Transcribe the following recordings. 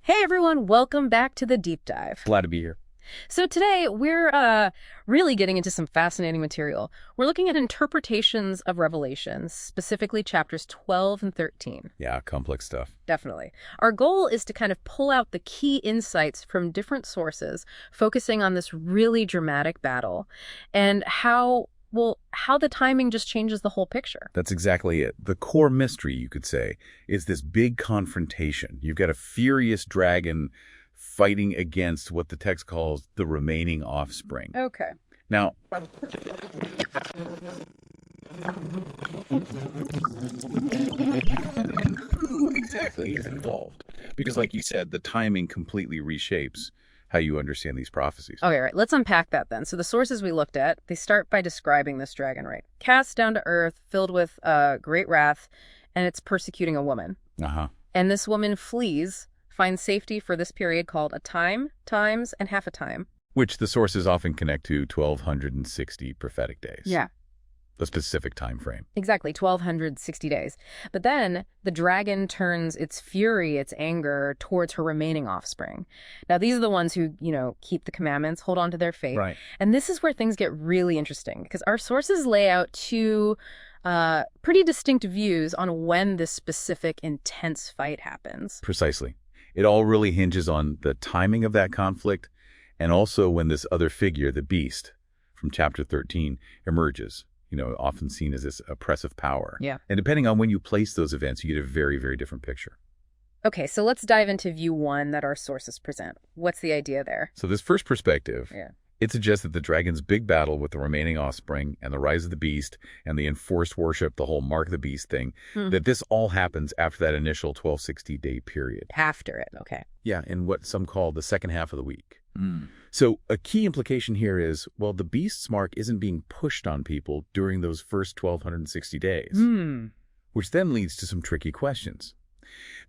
Hey everyone, welcome back to the deep dive. Glad to be here. So today we're really getting into some fascinating material. We're looking at interpretations of Revelations, specifically chapters 12 and 13. Yeah, complex stuff. Definitely. Our goal is to kind of pull out the key insights from different sources, focusing on this really dramatic battle and how the timing just changes the whole picture. That's exactly it. The core mystery, you could say, is this big confrontation. You've got a furious dragon fighting against what the text calls the remaining offspring. Okay. Now, who exactly is involved? Because like you said, the timing completely reshapes how you understand these prophecies. Okay, right. Let's unpack that then. So the sources we looked at, they start by describing this dragon, right? Cast down to earth, filled with great wrath, and it's persecuting a woman. Uh-huh. And this woman flees, finds safety for this period called a time, times, and half a time. Which the sources often connect to 1,260 prophetic days. Yeah. A specific time frame. Exactly, 1,260 days. But then the dragon turns its fury, its anger, towards her remaining offspring. Now, these are the ones who, keep the commandments, hold on to their faith. Right. And this is where things get really interesting, because our sources lay out two pretty distinct views on when this specific intense fight happens. Precisely. It all really hinges on the timing of that conflict and also when this other figure, the beast, from chapter 13, emerges. Often seen as this oppressive power. Yeah. And depending on when you place those events, you get a very, very different picture. Okay, so let's dive into view one that our sources present. What's the idea there? So this first perspective, Yeah. it suggests that the dragon's big battle with the remaining offspring and the rise of the beast and the enforced worship, the whole mark of the beast thing, that this all happens after that initial 1260-day period. After it, okay. Yeah, in what some call the second half of the week. So a key implication here is, well, the beast's mark isn't being pushed on people during those first 1,260 days, which then leads to some tricky questions.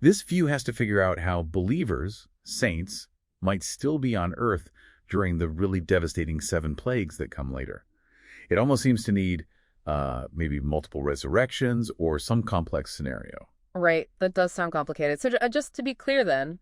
This view has to figure out how believers, saints, might still be on earth during the really devastating 7 plagues that come later. It almost seems to need maybe multiple resurrections or some complex scenario. Right, that does sound complicated. So just to be clear then,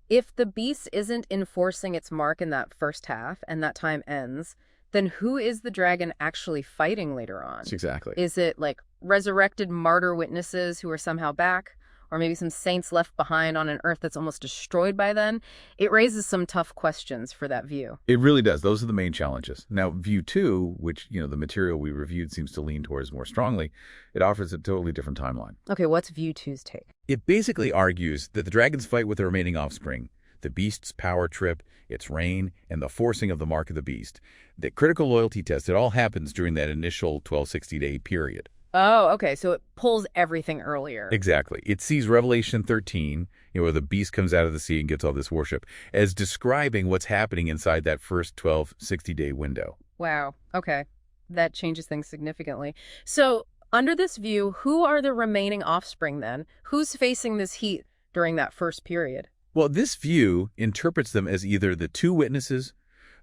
if the beast isn't enforcing its mark in that first half and that time ends, then who is the dragon actually fighting later on? Exactly. Is it like resurrected martyr witnesses who are somehow back? Or maybe some saints left behind on an earth that's almost destroyed by then? It raises some tough questions for that view. It really does. Those are the main challenges. Now, view 2, which, the material we reviewed seems to lean towards more strongly, it offers a totally different timeline. Okay, what's view 2's take? It basically argues that the dragon's fight with the remaining offspring, the beast's power trip, its reign, and the forcing of the mark of the beast, the critical loyalty test, it all happens during that initial 1260-day period. Oh, okay, so it pulls everything earlier. Exactly. It sees Revelation 13, where the beast comes out of the sea and gets all this worship, as describing what's happening inside that first 1260-day window. Wow, okay. That changes things significantly. So, under this view, who are the remaining offspring then? Who's facing this heat during that first period? Well, this view interprets them as either the 2 witnesses,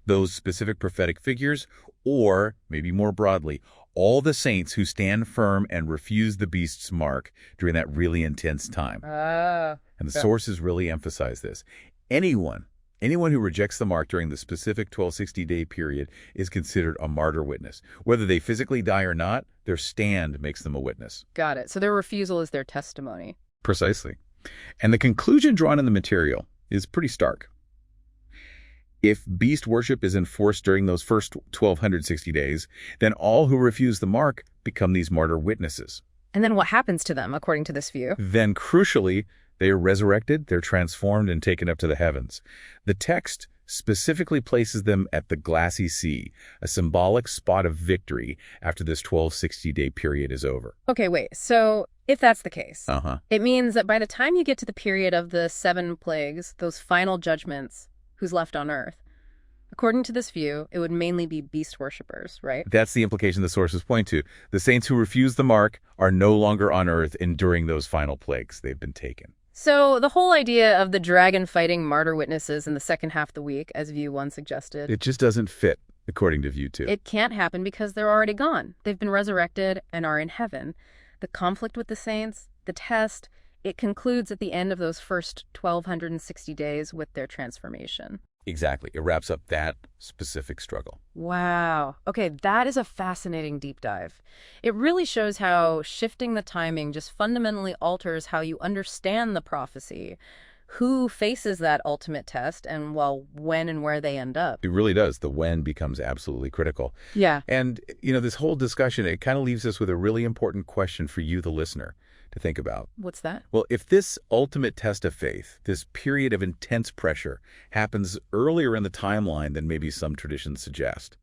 those specific prophetic figures, or, maybe more broadly, all the saints who stand firm and refuse the beast's mark during that really intense time. And the sources really emphasize this. Anyone who rejects the mark during the specific 1260-day period is considered a martyr witness. Whether they physically die or not, their stand makes them a witness. Got it. So their refusal is their testimony. Precisely. And the conclusion drawn in the material is pretty stark. If beast worship is enforced during those first 1,260 days, then all who refuse the mark become these martyr witnesses. And then what happens to them, according to this view? Then, crucially, they are resurrected, they're transformed and taken up to the heavens. The text specifically places them at the glassy sea, a symbolic spot of victory after this 1,260-day period is over. Okay, wait. So if that's the case, Uh-huh. it means that by the time you get to the period of the 7 plagues, those final judgments, who's left on earth? According to this view, it would mainly be beast worshippers, right? That's the implication the sources point to. The saints who refuse the mark are no longer on earth enduring those final plagues. They've been taken. So the whole idea of the dragon fighting martyr witnesses in the second half of the week, as view 1 suggested, It just doesn't fit, according to view 2. it can't happen because they're already gone. They've been resurrected and are in heaven. The conflict with the saints, the test, it concludes at the end of those first 1,260 days with their transformation. Exactly. It wraps up that specific struggle. Wow. Okay, that is a fascinating deep dive. It really shows how shifting the timing just fundamentally alters how you understand the prophecy, who faces that ultimate test, and, well, when and where they end up. It really does. The when becomes absolutely critical. Yeah. And, this whole discussion, it kind of leaves us with a really important question for you, the listener, to think about. What's that? Well, if this ultimate test of faith, this period of intense pressure, happens earlier in the timeline than maybe some traditions suggest,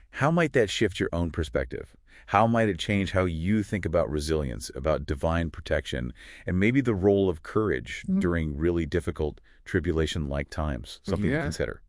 how might that shift your own perspective? How might it change how you think about resilience, about divine protection, and maybe the role of courage during really difficult tribulation-like times? Something to consider.